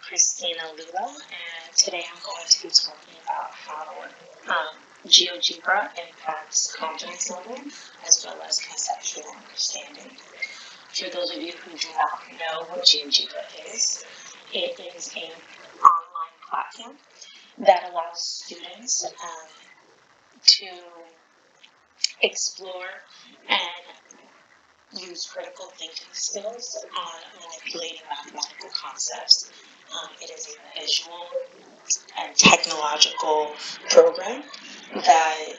Christina Lula, and today I'm going to be talking about how GeoGebra impacts confidence level as well as conceptual understanding. For those of you who do not know what GeoGebra is, it is an online platform that allows students to explore and use critical thinking skills on manipulating mathematical concepts. It is a visual and technological program that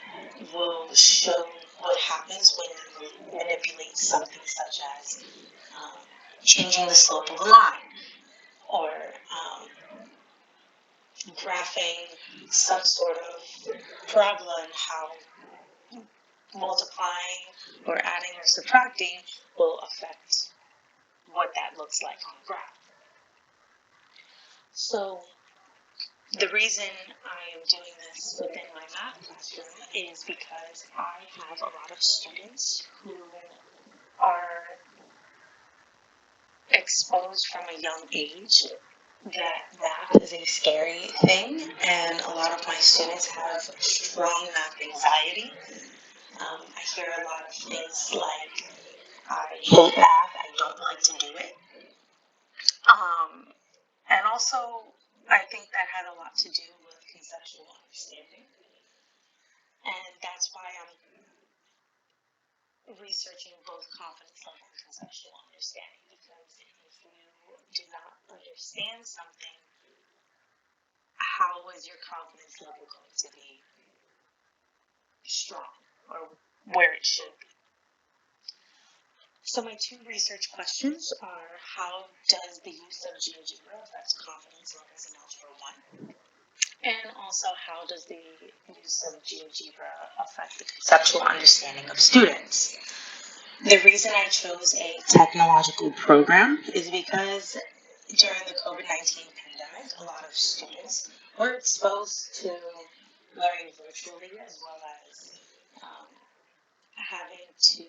will show what happens when you manipulate something such as um, changing the slope of a line or graphing some sort of problem, how multiplying or adding or subtracting will affect what that looks like on a graph. So the reason I am doing this within my math classroom is because I have a lot of students who are exposed from a young age that math is a scary thing, and a lot of my students have strong math anxiety. I hear a lot of things like, I hate math, I don't like to do it. And also, I think that had a lot to do with conceptual understanding. And that's why I'm researching both confidence level and conceptual understanding, because if you do not understand something, how is your confidence level going to be strong or where it should be? So my two research questions are, how does the use of GeoGebra affect confidence levels in Algebra 1? And also, how does the use of GeoGebra affect the conceptual understanding of students? The reason I chose a technological program is because during the COVID-19 pandemic, a lot of students were exposed to learning virtually as well as having to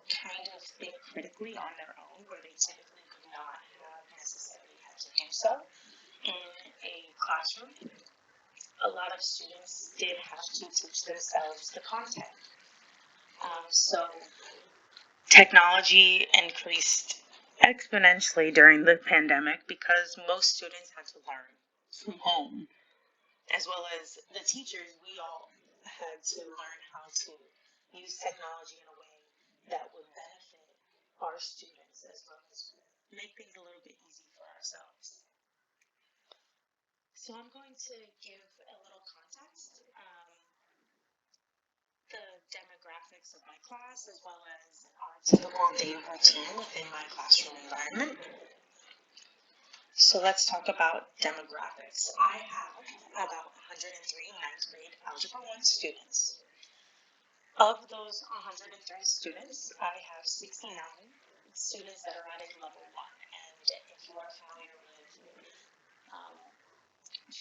kind of think critically on their own, where they typically could not have necessarily had to do so in a classroom. A lot of students did have to teach themselves the content. So technology increased exponentially during the pandemic because most students had to learn from home, as well as the teachers. We all had to learn how to use technology in a way that would benefit our students as well as make things a little bit easy for ourselves. So I'm going to give a little context, the demographics of my class, as well as our typical day routine within my classroom environment. So let's talk about demographics. I have about 103 ninth grade Algebra 1 students. Of those 103 students, I have 69 students that are at a level 1. And if you are familiar with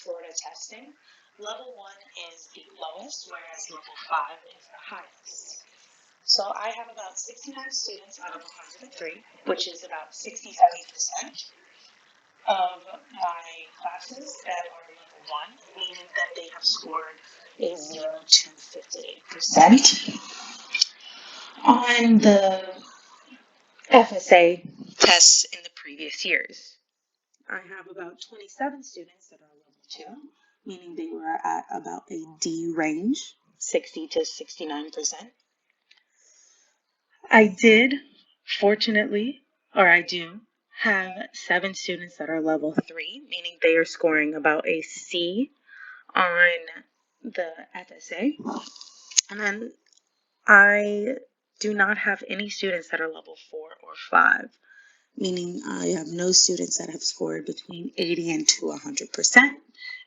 Florida testing, level 1 is the lowest, whereas level 5 is the highest. So I have about 69 students out of 103, which is about 67% of my classes that are level 1, meaning that they have scored a 0 to 58% on the FSA tests in the previous years. I have about 27 students that are level 2, meaning they were at about a D range, 60 to 69%. I do have 7 students that are level 3, meaning they are scoring about a C on the FSA. And then I do not have any students that are level 4 or 5, meaning I have no students that have scored between 80 and to 100%,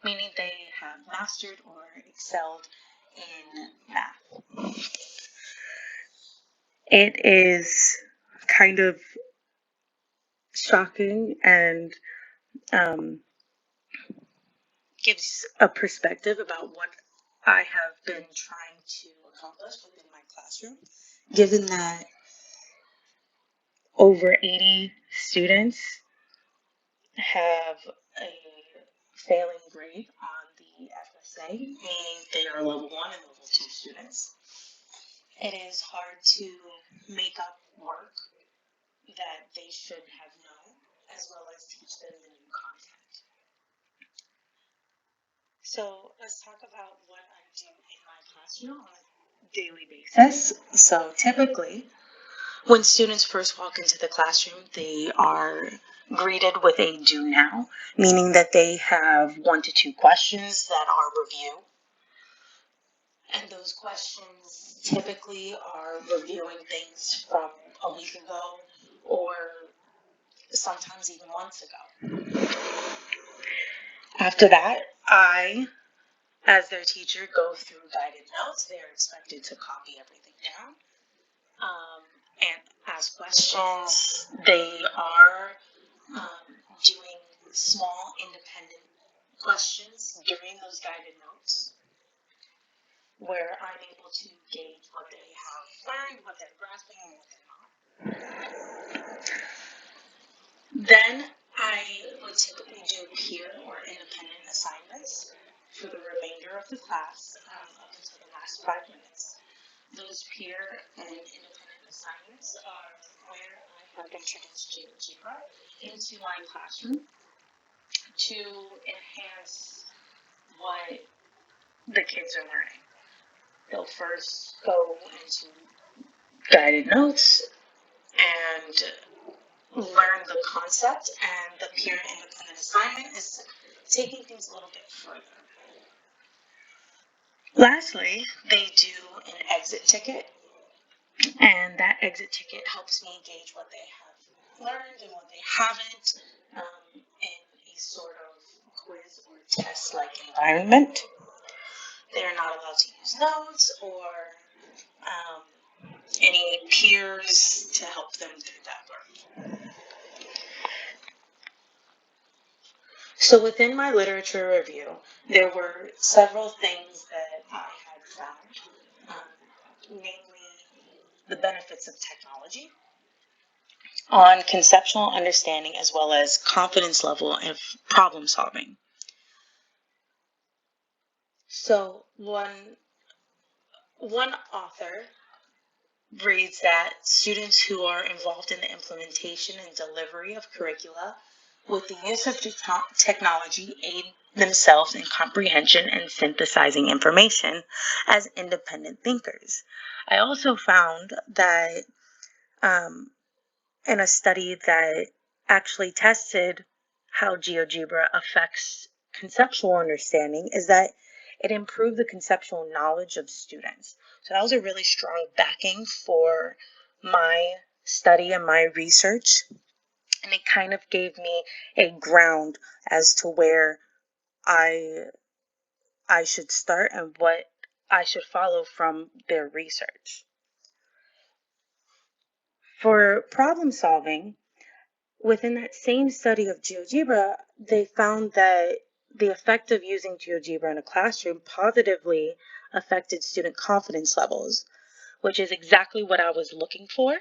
meaning they have mastered or excelled in math. It is kind of shocking and gives a perspective about what I have been trying to accomplish within my classroom, given that over 80 students have a failing grade on the FSA, meaning they are level 1 and level 2 students. It is hard to make up work that they should have known, as well as teach them the new content. So let's talk about what I do in my classroom on a daily basis. So typically, when students first walk into the classroom, they are greeted with a do now, meaning that they have 1 to 2 questions that are review. And those questions typically are reviewing things from a week ago or sometimes even months ago. After that, I, as their teacher, go through guided notes. They are expected to copy everything down and ask questions. They are doing small independent questions during those guided notes, where I'm able to gauge what they have learned, what they're grasping, and what they're not. Then I would typically do peer or independent assignments for the remainder of the class up until the last 5 minutes. Those peer and independent assignments are where I have introduced GeoGebra into my classroom to enhance what the kids are learning. They'll first go into guided notes and learn the concept, and the peer independent assignment is taking things a little bit further. Lastly, they do an exit ticket, and that exit ticket helps me gauge what they have learned and what they haven't in a sort of quiz or test-like environment. They are not allowed to use notes or any peers to help them through that work. So within my literature review, there were several things that I had found, namely the benefits of technology on conceptual understanding as well as confidence level of problem solving. So one author reads that students who are involved in the implementation and delivery of curricula with the use of technology aid themselves in comprehension and synthesizing information as independent thinkers. I also found that in a study that actually tested how GeoGebra affects conceptual understanding is that it improved the conceptual knowledge of students. So that was a really strong backing for my study and my research. And it kind of gave me a ground as to where I should start and what I should follow from their research. For problem solving, within that same study of GeoGebra, they found that the effect of using GeoGebra in a classroom positively affected student confidence levels, which is exactly what I was looking for.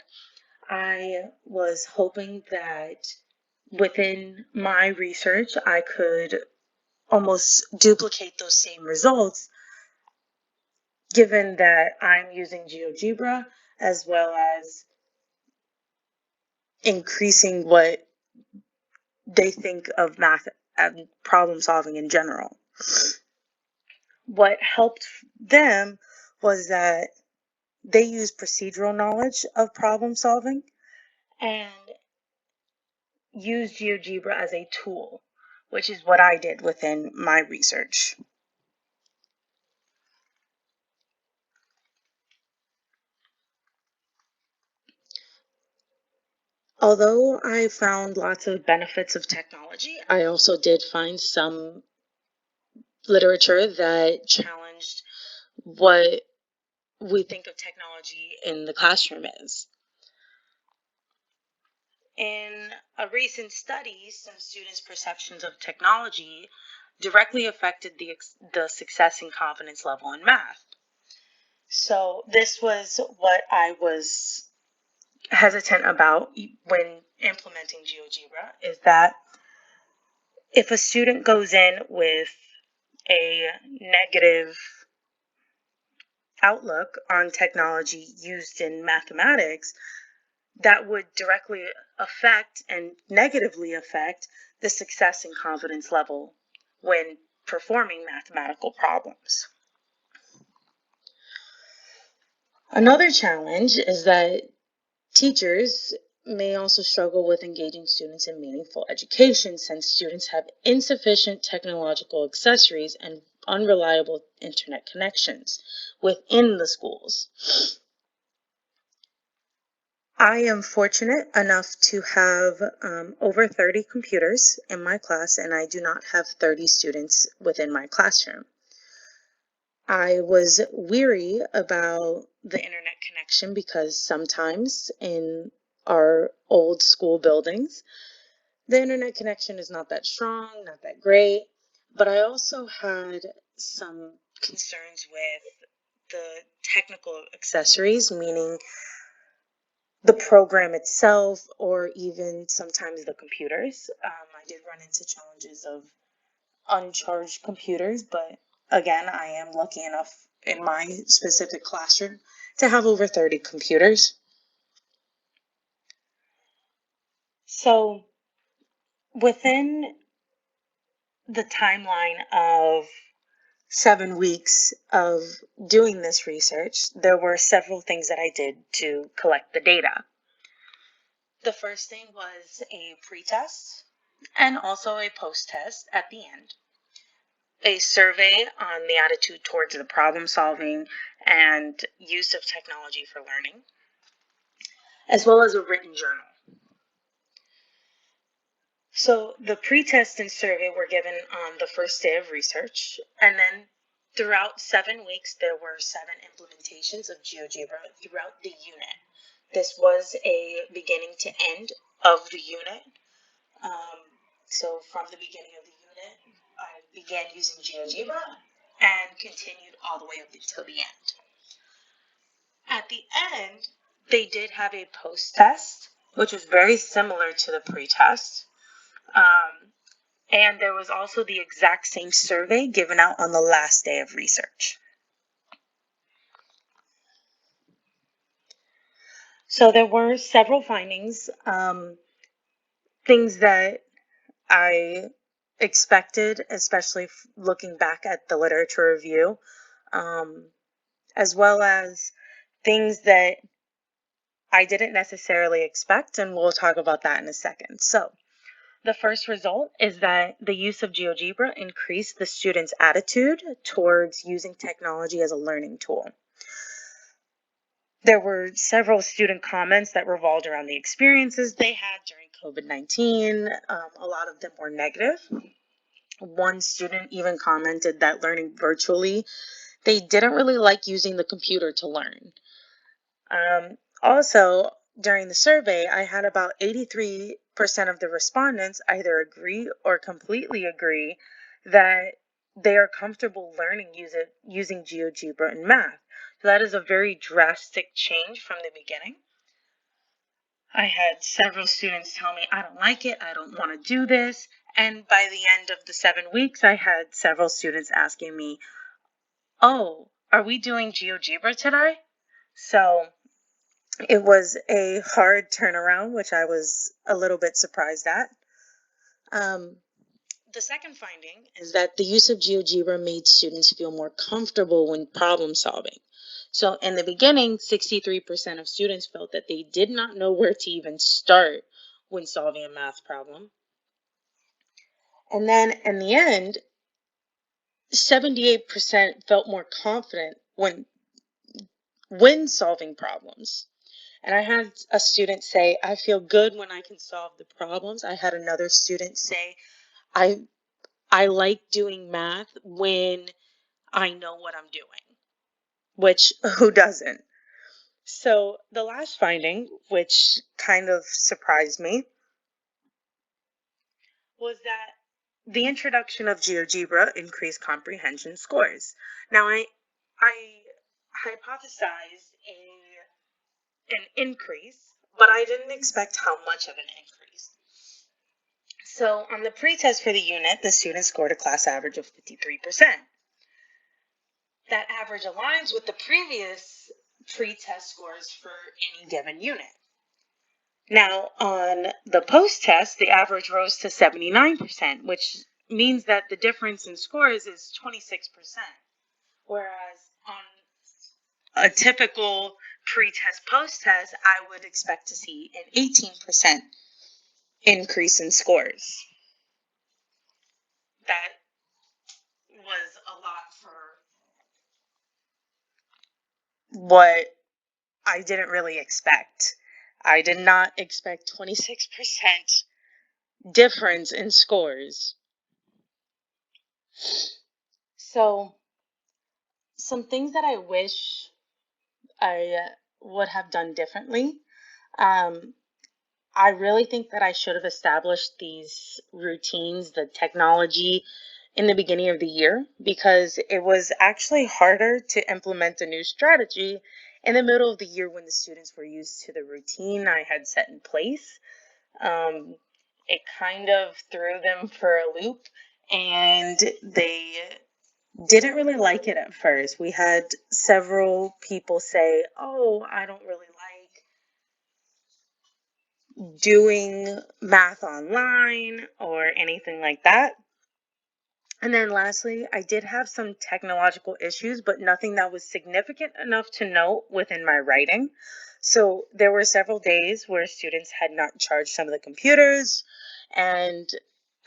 I was hoping that within my research, I could almost duplicate those same results, given that I'm using GeoGebra as well as increasing what they think of math and problem solving in general. What helped them was that they use procedural knowledge of problem solving and use GeoGebra as a tool, which is what I did within my research. Although I found lots of benefits of technology, I also did find some literature that challenged what we think of technology in the classroom is. In a recent study, some students' perceptions of technology directly affected the success and confidence level in math. So this was what I was hesitant about when implementing GeoGebra, is that if a student goes in with a negative outlook on technology used in mathematics, that would directly affect and negatively affect the success and confidence level when performing mathematical problems. Another challenge is that teachers may also struggle with engaging students in meaningful education since students have insufficient technological accessories and unreliable internet connections within the schools. I am fortunate enough to have over 30 computers in my class, and I do not have 30 students within my classroom. I was weary about the internet connection because sometimes in our old school buildings, the internet connection is not that strong, not that great. But I also had some concerns with the technical accessories, meaning the program itself or even sometimes the computers. I did run into challenges of uncharged computers, but again, I am lucky enough in my specific classroom to have over 30 computers. So within the timeline of 7 weeks of doing this research, there were several things that I did to collect the data. The first thing was a pretest and also a post-test at the end. A survey on the attitude towards the problem solving and use of technology for learning, as well as a written journal. So the pretest and survey were given on the first day of research, and then throughout 7 weeks, there were 7 implementations of GeoGebra throughout the unit. This was a beginning to end of the unit. So from the beginning of the unit, I began using GeoGebra and continued all the way up until the end. At the end, they did have a post-test, which was very similar to the pre-test. And there was also the exact same survey given out on the last day of research. So there were several findings, things that I expected, especially looking back at the literature review, as well as things that I didn't necessarily expect, and we'll talk about that in a second. So the first result is that the use of GeoGebra increased the students' attitude towards using technology as a learning tool. There were several student comments that revolved around the experiences they had during COVID-19. A lot of them were negative. One student even commented that learning virtually, they didn't really like using the computer to learn. Also, during the survey, I had about 83% of the respondents either agree or completely agree that they are comfortable learning using GeoGebra in math. So that is a very drastic change from the beginning. I had several students tell me, I don't like it, I don't want to do this. And by the end of the 7 weeks, I had several students asking me, oh, are we doing GeoGebra today? So it was a hard turnaround, which I was a little bit surprised at. The second finding is that the use of GeoGebra made students feel more comfortable when problem solving. So in the beginning, 63% of students felt that they did not know where to even start when solving a math problem. And then in the end, 78% felt more confident when solving problems. And I had a student say, I feel good when I can solve the problems. I had another student say, I like doing math when I know what I'm doing, which who doesn't? So the last finding, which kind of surprised me, was that the introduction of GeoGebra increased comprehension scores. Now I hypothesized an increase, but I didn't expect how much of an increase. So on the pretest for the unit, the students scored a class average of 53%. That average aligns with the previous pretest scores for any given unit. Now, on the post-test, the average rose to 79%, which means that the difference in scores is 26%. Whereas on a typical pre-test, post-test, I would expect to see an 18% increase in scores. That was a lot for what I didn't really expect. I did not expect 26% difference in scores. So, some things that I wish I would have done differently. Um, I really think that I should have established these routines, the technology, in the beginning of the year, because it was actually harder to implement a new strategy in the middle of the year when the students were used to the routine I had set in place. Um, it kind of threw them for a loop, and they didn't really like it at first. We had several people say, "Oh, I don't really like doing math online or anything like that." And then lastly, I did have some technological issues, but nothing that was significant enough to note within my writing. So there were several days where students had not charged some of the computers, and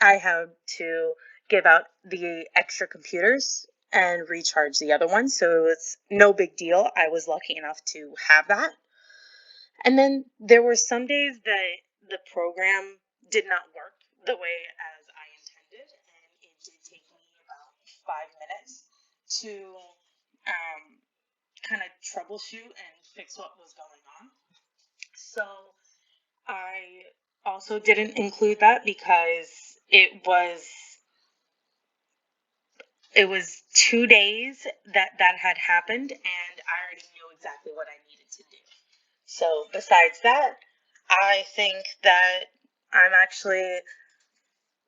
I had to give out the extra computers and recharge the other ones. So it was no big deal. I was lucky enough to have that. And then there were some days that the program did not work the way as I intended, and it did take me about 5 minutes to kind of troubleshoot and fix what was going on. So I also didn't include that because it was 2 days that had happened, and I already knew exactly what I needed to do. So besides that, I think that I'm actually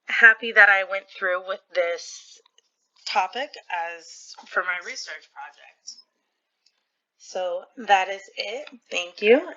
happy that I went through with this topic as for my research project. So that is it. Thank you.